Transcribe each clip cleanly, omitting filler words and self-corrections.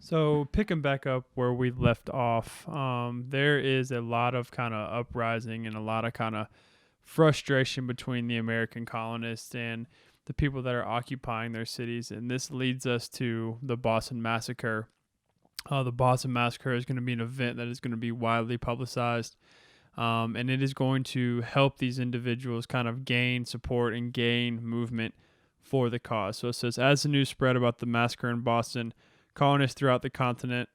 So picking back up where we left off, there is a lot of kind of uprising and a lot of kind of frustration between the American colonists and the people that are occupying their cities, and this leads us to the Boston Massacre. The Boston Massacre is going to be an event that is going to be widely publicized, and it is going to help these individuals kind of gain support and gain movement for the cause. So it says, as the news spread about the massacre in Boston, colonists throughout the continent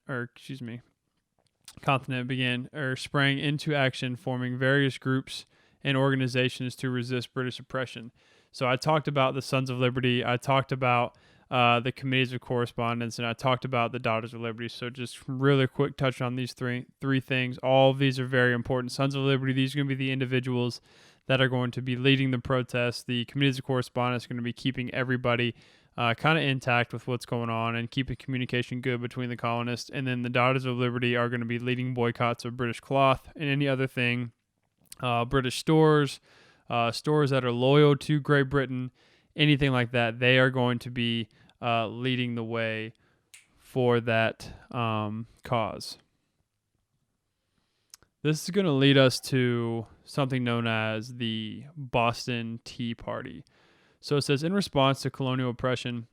began or sprang into action, forming various groups and organizations to resist British oppression. So I talked about the Sons of Liberty. I talked about the Committees of Correspondence, and I talked about the Daughters of Liberty. So just really quick touch on these three things. All of these are very important. Sons of Liberty, these are going to be the individuals that are going to be leading the protests. The Committees of Correspondence are going to be keeping everybody kind of intact with what's going on and keeping communication good between the colonists. And then the Daughters of Liberty are going to be leading boycotts of British cloth and any other thing, British stores, stores that are loyal to Great Britain, anything like that. They are going to be leading the way for that cause. This is going to lead us to something known as the Boston Tea Party. So it says, in response to colonial opposition,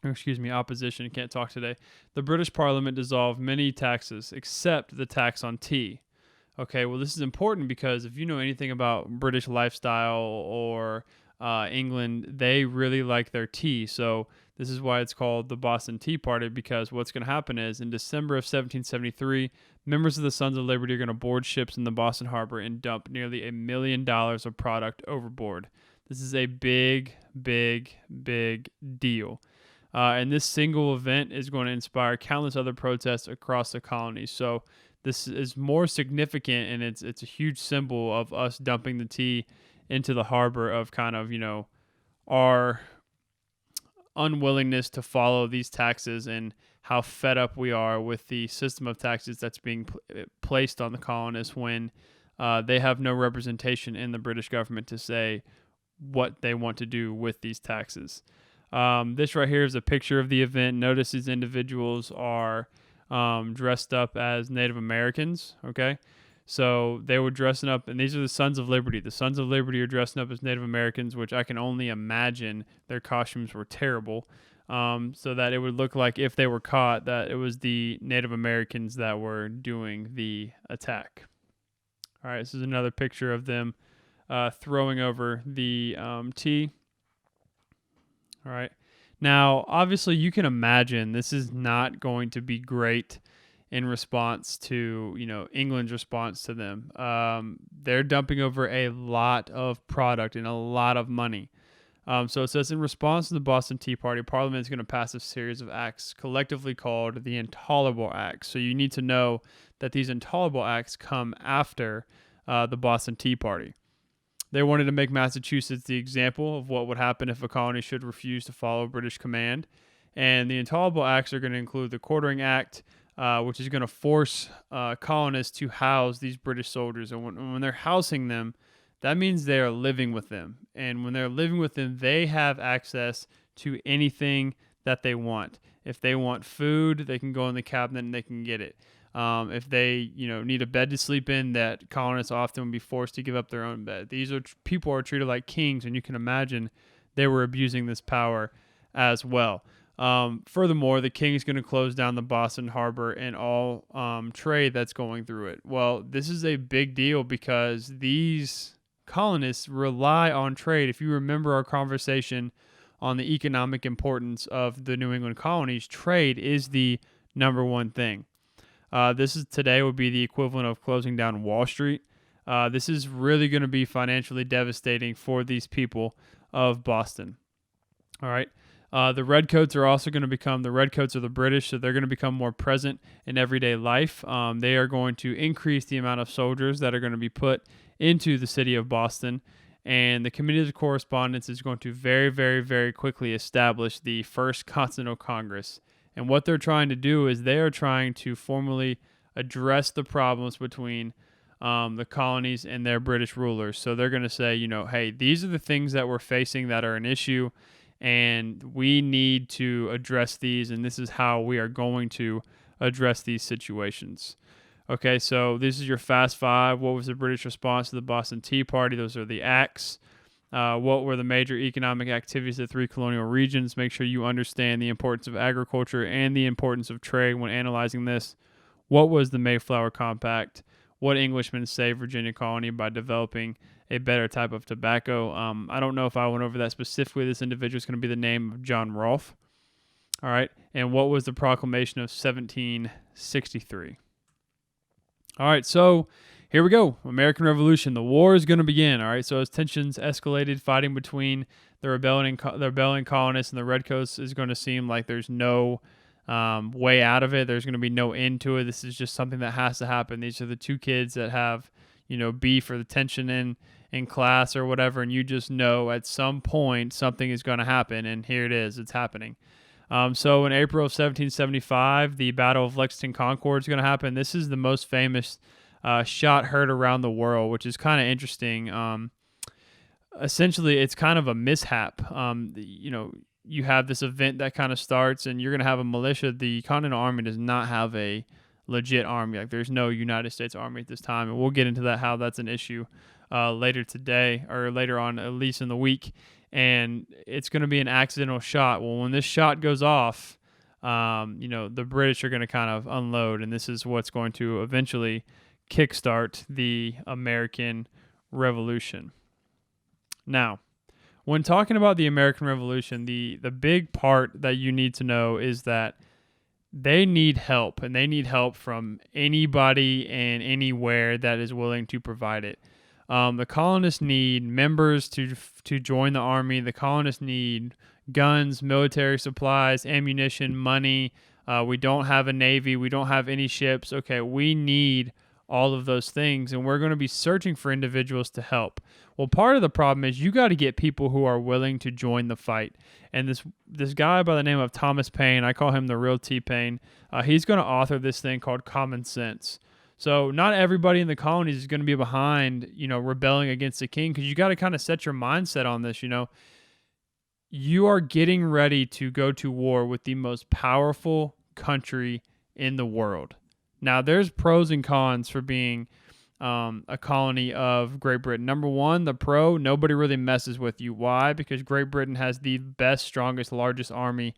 can't talk today, the British Parliament dissolved many taxes except the tax on tea. Okay, well, this is important because if you know anything about British lifestyle or England, they really like their tea. So this is why it's called the Boston Tea Party, because what's going to happen is in December of 1773, members of the Sons of Liberty are going to board ships in the Boston Harbor and dump nearly $1 million of product overboard. This is a big, big, big deal. And this single event is going to inspire countless other protests across the colonies. So this is more significant, and it's a huge symbol of us dumping the tea into the harbor, of kind of, our unwillingness to follow these taxes and how fed up we are with the system of taxes that's being placed on the colonists when they have no representation in the British government to say what they want to do with these taxes. This right here is a picture of the event. Notice these individuals are dressed up as Native Americans, okay? So they were dressing up, and these are the Sons of Liberty. The Sons of Liberty are dressing up as Native Americans, which I can only imagine their costumes were terrible, so that it would look like, if they were caught, that it was the Native Americans that were doing the attack. All right, this is another picture of them throwing over the tea. All right. Now, obviously, you can imagine this is not going to be great in response to, England's response to them. They're dumping over a lot of product and a lot of money. So it says, in response to the Boston Tea Party, Parliament is going to pass a series of acts collectively called the Intolerable Acts. So you need to know that these Intolerable Acts come after the Boston Tea Party. They wanted to make Massachusetts the example of what would happen if a colony should refuse to follow British command. And the Intolerable Acts are going to include the Quartering Act, which is going to force colonists to house these British soldiers. And when they're housing them, that means they are living with them. And when they're living with them, they have access to anything that they want. If they want food, they can go in the cabinet and they can get it. If they, need a bed to sleep in, that colonists often would be forced to give up their own bed. These are people are treated like kings, and you can imagine they were abusing this power as well. Furthermore, the king is going to close down the Boston Harbor and all trade that's going through it. Well, this is a big deal because these colonists rely on trade. If you remember our conversation on the economic importance of the New England colonies, trade is the number one thing. This is today would be the equivalent of closing down Wall Street. This is really going to be financially devastating for these people of Boston. All right. The Redcoats are also going to become the Redcoats of the British, so they're going to become more present in everyday life. They are going to increase the amount of soldiers that are going to be put into the city of Boston. And the Committees of Correspondence is going to very, very, very quickly establish the First Continental Congress. And what they're trying to do is they are trying to formally address the problems between the colonies and their British rulers. So they're going to say, hey, these are the things that we're facing that are an issue, and we need to address these, and this is how we are going to address these situations. Okay, so this is your Fast Five. What was the British response to the Boston Tea Party? Those are the acts. What were the major economic activities of the three colonial regions? Make sure you understand the importance of agriculture and the importance of trade when analyzing this. What was the Mayflower Compact? What Englishmen saved Virginia colony by developing a better type of tobacco? I don't know if I went over that specifically. This individual is going to be the name of John Rolfe. All right. And what was the Proclamation of 1763? All right. So here we go. American Revolution. The war is going to begin. All right. So as tensions escalated, fighting between the rebelling colonists and the Redcoats is going to seem like there's no way out of it. There's going to be no end to it. This is just something that has to happen. These are the two kids that have, beef or the tension in class or whatever, and you just know at some point something is going to happen, and here it is. It's happening. So in April of 1775, the Battle of Lexington Concord is going to happen. This is the most famous shot heard around the world, which is kind of interesting. Essentially, it's kind of a mishap. You have this event that kind of starts, and you're going to have a militia. The Continental Army does not have a legit army. Like, there's no United States Army at this time, and we'll get into that, how that's an issue later today, or later on, at least in the week. And it's going to be an accidental shot. Well, when this shot goes off, the British are going to kind of unload, and this is what's going to eventually kickstart the American Revolution. Now, when talking about the American Revolution, the big part that you need to know is that they need help, and they need help from anybody and anywhere that is willing to provide it. The colonists need members to join the army. The colonists need guns, military supplies, ammunition, money. We don't have a navy. We don't have any ships. Okay, we need all of those things, and we're going to be searching for individuals to help. Well, part of the problem is you got to get people who are willing to join the fight. And this guy by the name of Thomas Paine, I call him the real T-Pain, he's going to author this thing called Common Sense. So not everybody in the colonies is going to be behind, rebelling against the king, because you got to kind of set your mindset on this. You are getting ready to go to war with the most powerful country in the world. Now, there's pros and cons for being a colony of Great Britain. Number one, the pro, nobody really messes with you. Why? Because Great Britain has the best, strongest, largest army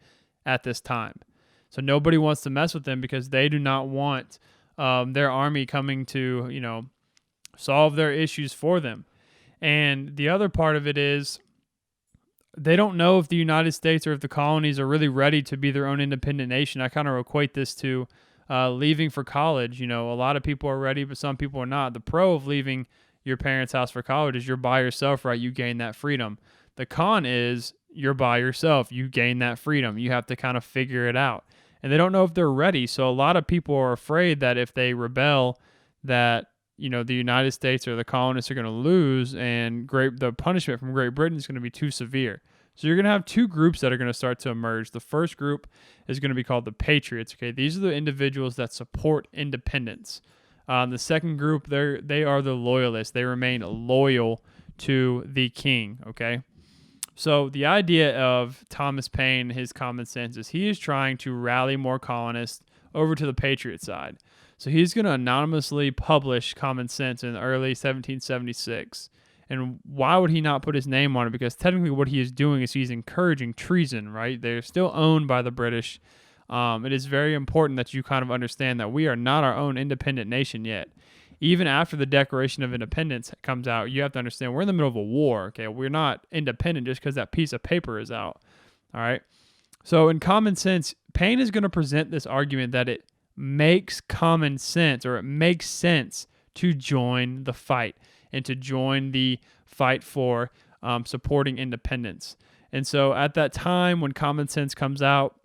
at this time. So nobody wants to mess with them because they do not want their army coming to, solve their issues for them. And the other part of it is they don't know if the United States or if the colonies are really ready to be their own independent nation. I kind of equate this to leaving for college. A lot of people are ready, but some people are not. The pro of leaving your parents' house for college is you're by yourself, right? You gain that freedom. The con is you're by yourself. You gain that freedom. You have to kind of figure it out. And they don't know if they're ready. So a lot of people are afraid that if they rebel, that the United States or the colonists are going to lose, and the punishment from Great Britain is going to be too severe. So you're going to have two groups that are going to start to emerge. The first group is going to be called the Patriots. Okay, these are the individuals that support independence. The second group, they are the Loyalists. They remain loyal to the king. Okay. So the idea of Thomas Paine, his Common Sense, is he is trying to rally more colonists over to the Patriot side. So he's going to anonymously publish Common Sense in early 1776. And why would he not put his name on it? Because technically what he is doing is he's encouraging treason, right? They're still owned by the British. It is very important that you kind of understand that we are not our own independent nation yet. Even after the Declaration of Independence comes out, you have to understand we're in the middle of a war. Okay, we're not independent just because that piece of paper is out. All right. So in Common Sense, Paine is going to present this argument that it makes common sense, or it makes sense to join the fight and to join the fight for supporting independence. And so at that time when Common Sense comes out,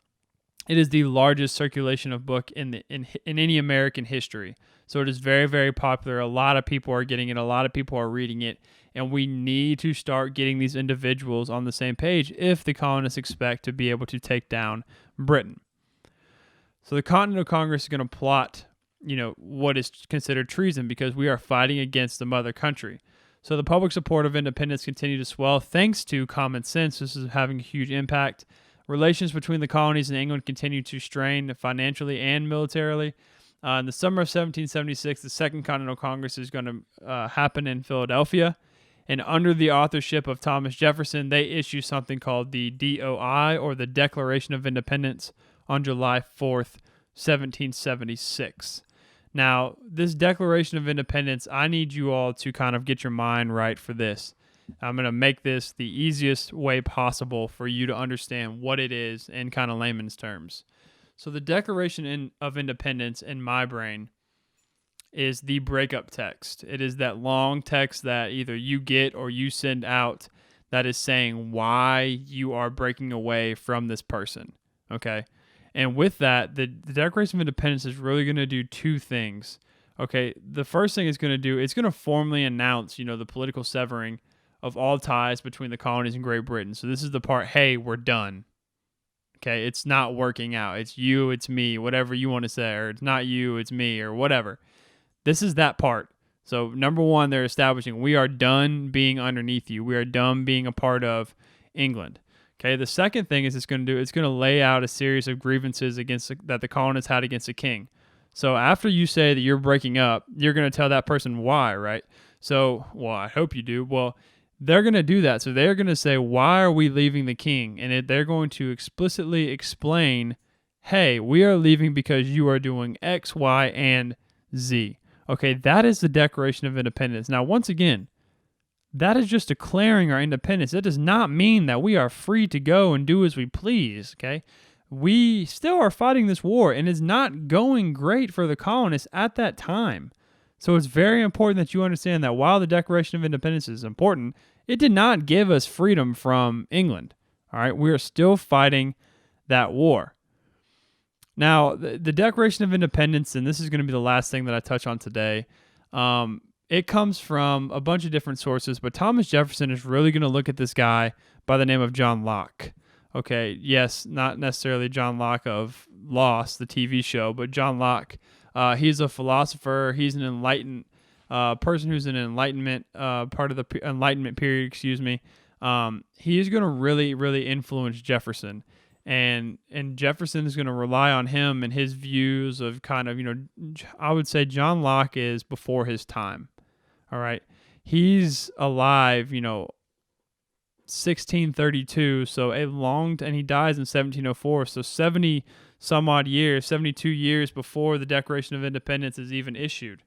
it is the largest circulation of book in any American history. So it is very, very popular. A lot of people are getting it. A lot of people are reading it. And we need to start getting these individuals on the same page if the colonists expect to be able to take down Britain. So the Continental Congress is going to plot, what is considered treason, because we are fighting against the mother country. So the public support of independence continued to swell thanks to common sense. This is having a huge impact. Relations between the colonies and England continued to strain financially and militarily. In the summer of 1776, the Second Continental Congress is going to happen in Philadelphia. And under the authorship of Thomas Jefferson, they issue something called the DOI, or the Declaration of Independence, on July 4th, 1776. Now, this Declaration of Independence, I need you all to kind of get your mind right for this. I'm going to make this the easiest way possible for you to understand what it is in kind of layman's terms. So the Declaration of Independence in my brain is the breakup text. It is that long text that either you get or you send out that is saying why you are breaking away from this person, okay? And with that, the Declaration of Independence is really going to do two things, okay? The first thing it's going to do, it's going to formally announce, the political severing of all ties between the colonies and Great Britain. So this is the part, hey, we're done. Okay, it's not working out. It's you, it's me, whatever you want to say, or it's not you, it's me, or whatever. This is that part. So number one, they're establishing we are done being underneath you. We are done being a part of England. Okay, the second thing it's going to lay out a series of grievances that the colonists had against the king. So after you say that you're breaking up, you're going to tell that person why, right? So, well, I hope you do. Well, they're going to do that. So they're going to say, why are we leaving the king? And they're going to explicitly explain, hey, we are leaving because you are doing X, Y, and Z. Okay, that is the Declaration of Independence. Now, once again, that is just declaring our independence. That does not mean that we are free to go and do as we please, okay? We still are fighting this war, and it's not going great for the colonists at that time. So it's very important that you understand that while the Declaration of Independence is important, it did not give us freedom from England, all right? We are still fighting that war. Now, the Declaration of Independence, and this is going to be the last thing that I touch on today, it comes from a bunch of different sources, but Thomas Jefferson is really going to look at this guy by the name of John Locke. Okay, yes, not necessarily John Locke of Lost, the TV show, but John Locke. He's a philosopher. He's an enlightened person who's an Enlightenment part of the Enlightenment period. Excuse me. He is going to really, really influence Jefferson. And Jefferson is going to rely on him and his views of kind of, I would say John Locke is before his time. All right. He's alive, 1632. So and he dies in 1704. So 70 some odd years, 72 years before the Declaration of Independence is even issued.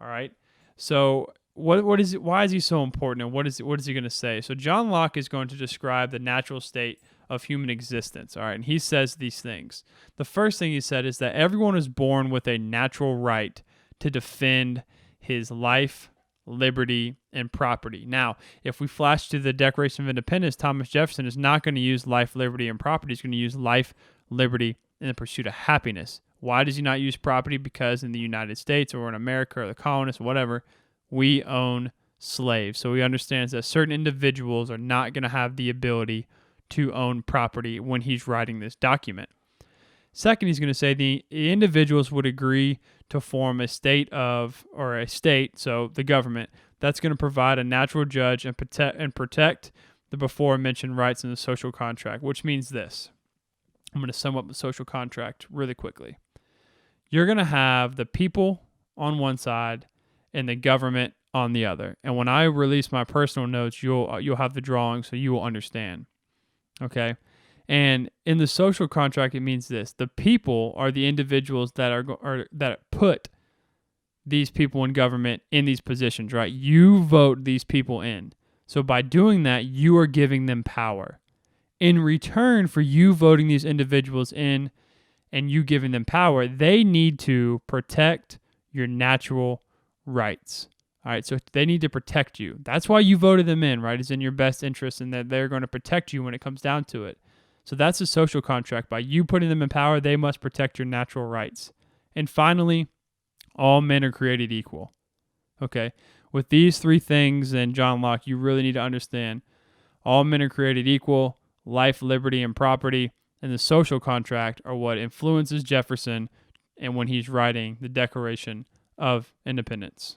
All right. So what is it? Why is he so important? And what is he going to say? So John Locke is going to describe the natural state of human existence. All right. And he says these things. The first thing he said is that everyone is born with a natural right to defend his life, liberty, and property. Now, if we flash to the Declaration of Independence, Thomas Jefferson is not going to use life, liberty, and property. He's going to use life, liberty, and the pursuit of happiness. Why does he not use property? Because in the United States or in America or the colonists, whatever, we own slaves. So he understands that certain individuals are not going to have the ability to own property when he's writing this document. Second, he's going to say the individuals would agree to form a state, so the government, that's going to provide a natural judge and protect the before mentioned rights in the social contract, which means this. I'm going to sum up the social contract really quickly. You're going to have the people on one side and the government on the other. And when I release my personal notes, you'll have the drawing so you will understand. Okay? And in the social contract, it means this. The people are the individuals that put these people in government in these positions, right? You vote these people in. So by doing that, you are giving them power. In return for you voting these individuals in and you giving them power, they need to protect your natural rights. All right, so they need to protect you. That's why you voted them in, right? It's in your best interest and that they're going to protect you when it comes down to it. So that's a social contract. By you putting them in power, they must protect your natural rights. And finally, all men are created equal. Okay, with these three things and John Locke, you really need to understand all men are created equal, life, liberty, and property, and the social contract are what influences Jefferson and when he's writing the Declaration of Independence.